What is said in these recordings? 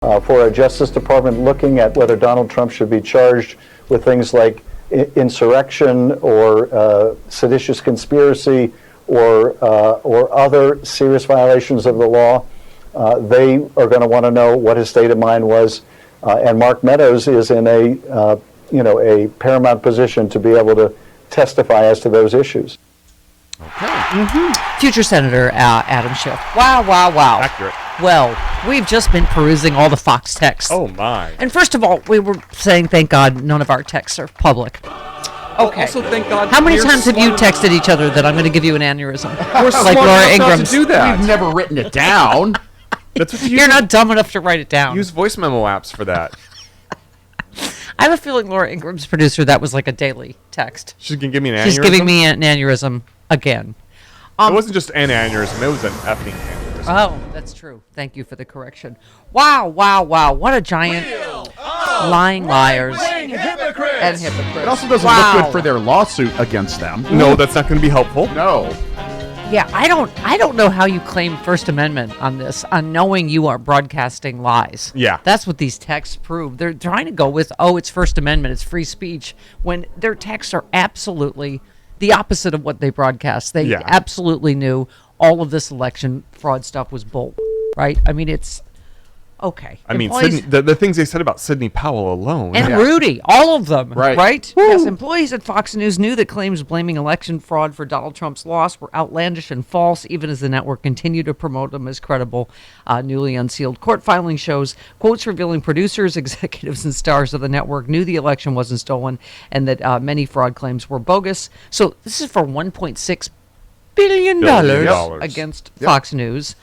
for a Justice Department looking at whether Donald Trump should be charged with things like insurrection or seditious conspiracy or other serious violations of the law. They are going to want to know what his state of mind was, and Mark Meadows is in a paramount position to be able to testify as to those issues. Okay. Future Senator Adam Schiff. Wow. Accurate. Well, we've just been perusing all the Fox texts. Oh, my. And first of all, we were saying, thank God, none of our texts are public. Okay. Also, thank God. How many times have you texted each other that I'm going to give you an aneurysm? We're like Laura enough Ingraham. to do that. We've never written it down. That's what You're not dumb enough to write it down. Use voice memo apps for that. I have a feeling Laura Ingram's producer, that was like a daily text. She's going to give me an aneurysm? She's giving me an aneurysm again. It wasn't just an aneurysm. It was an effing aneurysm. Oh, that's true. Thank you for the correction. Wow. What a giant lying liars and hypocrites. It also doesn't look good for their lawsuit against them. No, that's not going to be helpful. No. Yeah, I don't know how you claim First Amendment on this, on knowing you are broadcasting lies. Yeah. That's what these texts prove. They're trying to go with, it's First Amendment, it's free speech, when their texts are absolutely the opposite of what they broadcast. They absolutely knew all of this election fraud stuff was bull, right? I mean, it's okay. I mean, the things they said about Sidney Powell alone. And Rudy, all of them, right? Woo. Yes, employees at Fox News knew that claims blaming election fraud for Donald Trump's loss were outlandish and false, even as the network continued to promote them as credible. Newly unsealed court filing shows quotes revealing producers, executives, and stars of the network knew the election wasn't stolen and that many fraud claims were bogus. So this is for $1.6 billion against Fox News.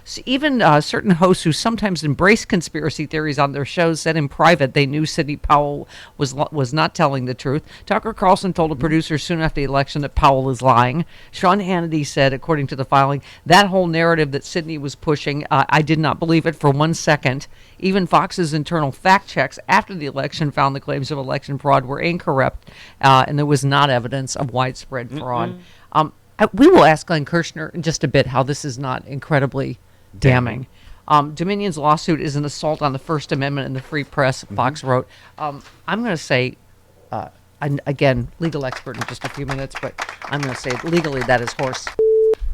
So even certain hosts who sometimes embrace conspiracy theories on their shows said in private they knew Sidney Powell was not telling the truth. Tucker Carlson told a producer soon after the election that Powell is lying. Sean Hannity said, according to the filing, that whole narrative that Sidney was pushing, I did not believe it for 1 second. Even Fox's internal fact checks after the election found the claims of election fraud were incorrect, and there was not evidence of widespread fraud. We will ask Glenn Kirshner in just a bit how this is not incredibly damning. Dominion's lawsuit is an assault on the First Amendment and the free press, Fox wrote. I'm going to say, and again, legal expert in just a few minutes, but I'm going to say legally that is horse.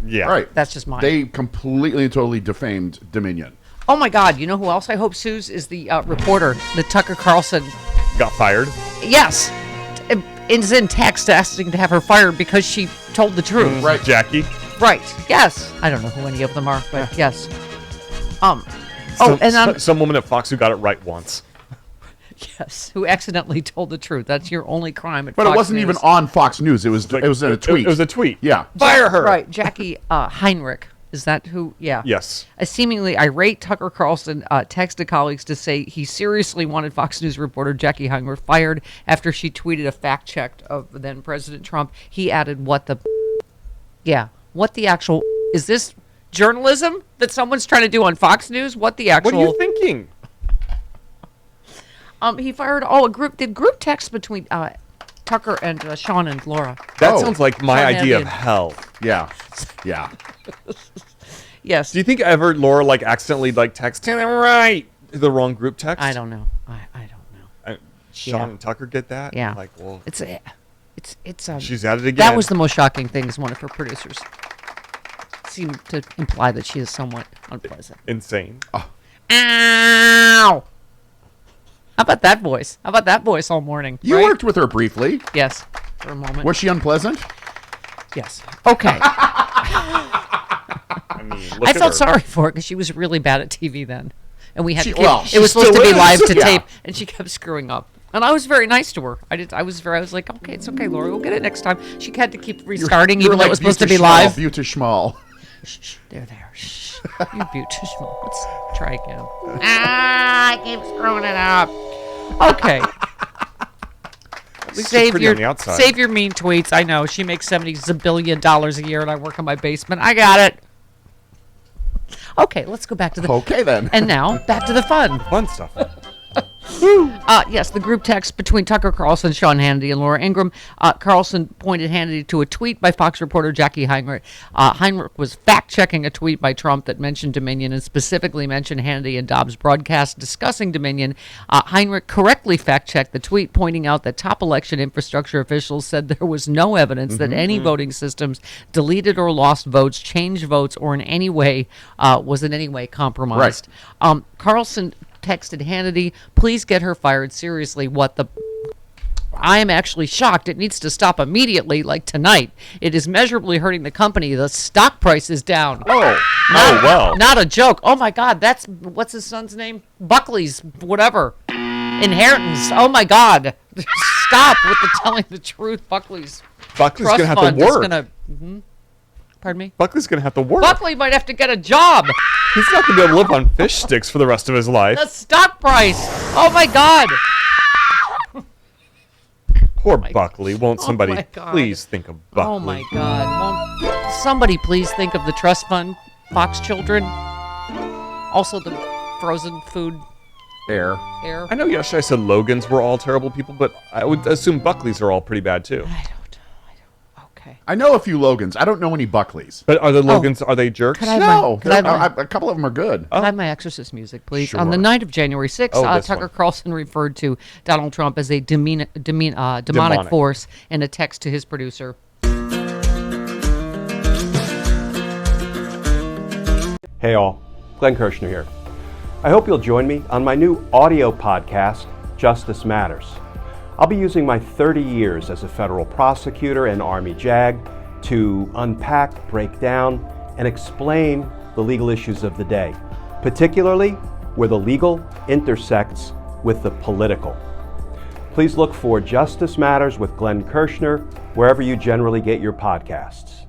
Yeah. Right. That's just mine. They completely and totally defamed Dominion. Oh, my God. You know who else I hope sues is the reporter, the Tucker Carlson. Got fired? Yes. Is in text asking to have her fired because she told the truth. Right, Jackie. Right. Yes. I don't know who any of them are, but yes. Some woman at Fox who got it right once. Yes, who accidentally told the truth. That's your only crime at But Fox it wasn't News. even on Fox News. It was in a tweet. It was a tweet. Yeah. Fire her. Right. Jackie Heinrich. Is that who? Yeah. Yes. A seemingly irate Tucker Carlson texted colleagues to say he seriously wanted Fox News reporter Jackie Heinrich fired after she tweeted a fact check of then President Trump. He added, what the actual, is this journalism that someone's trying to do on Fox News? What the actual? What are you thinking? He fired, group text between Tucker and Sean and Laura. That sounds like my Sean idea Hannity. of hell. Yeah. Yes. Do you think ever Laura accidentally texted him the wrong group text? I don't know. I don't know. Sean and Tucker get that? Yeah. Well, It's she's at it again. That was the most shocking thing, is one of her producers seemed to imply that she is somewhat unpleasant. Insane. Oh. Ow! How about that voice? How about that voice all morning? You right? worked with her briefly. Yes, for a moment. Was she unpleasant? Yes. Okay. I mean, I felt sorry for her because she was really bad at TV then, and we had She it was supposed to be live to tape, and she kept screwing up. And I was very nice to her. I was like, okay, it's okay, Laura, we'll get it next time. She had to keep restarting, even though it was supposed to be live. Beauty schmal. Shh, there. Shh. You beauty schmal. Let's try again. I keep screwing it up. Okay. Save your mean tweets. I know she makes $70 zillion a year, and I work in my basement. I got it. Okay, let's go back to the. Okay then. And now back to the fun. Fun stuff. Yes, the group text between Tucker Carlson, Sean Hannity, and Laura Ingraham. Carlson pointed Hannity to a tweet by Fox reporter Jackie Heinrich. Heinrich was fact-checking a tweet by Trump that mentioned Dominion and specifically mentioned Hannity and Dobbs' broadcast discussing Dominion. Heinrich correctly fact-checked the tweet, pointing out that top election infrastructure officials said there was no evidence that any voting systems deleted or lost votes, changed votes, or in any way was in any way compromised. Carlson texted Hannity, please get her fired. Seriously, what the... I am actually shocked. It needs to stop immediately, like tonight. It is measurably hurting the company. The stock price is down. Well. Not a joke. Oh, my God. That's... What's his son's name? Buckley's, whatever. Inheritance. Oh, my God. Stop with the telling the truth. Buckley's Buckley's trust gonna have fund to is work. gonna... Pardon me? Buckley's gonna have to work. Buckley might have to get a job. He's not gonna be able to live on fish sticks for the rest of his life. The stock price. Oh, my God. Poor Buckley. Won't somebody my God. please think of Buckley? Oh, my God. Won't somebody please think of the trust fund, Fox Children? Also the frozen food Air. air. I know yesterday I said Logan's were all terrible people, but I would assume Buckley's are all pretty bad too. I don't. Okay. I know a few Logans. I don't know any Buckleys. But are the Logans, are they jerks? Could I have No, could I have my- a couple of them are good. Can I have my Exorcist music, please? Sure. On the night of January 6th, Oh, this Tucker one. Carlson referred to Donald Trump as a demonic Demonic. force in a text to his producer. Hey all, Glenn Kirshner here. I hope you'll join me on my new audio podcast, Justice Matters. I'll be using my 30 years as a federal prosecutor and Army JAG to unpack, break down, and explain the legal issues of the day, particularly where the legal intersects with the political. Please look for Justice Matters with Glenn Kirshner wherever you generally get your podcasts.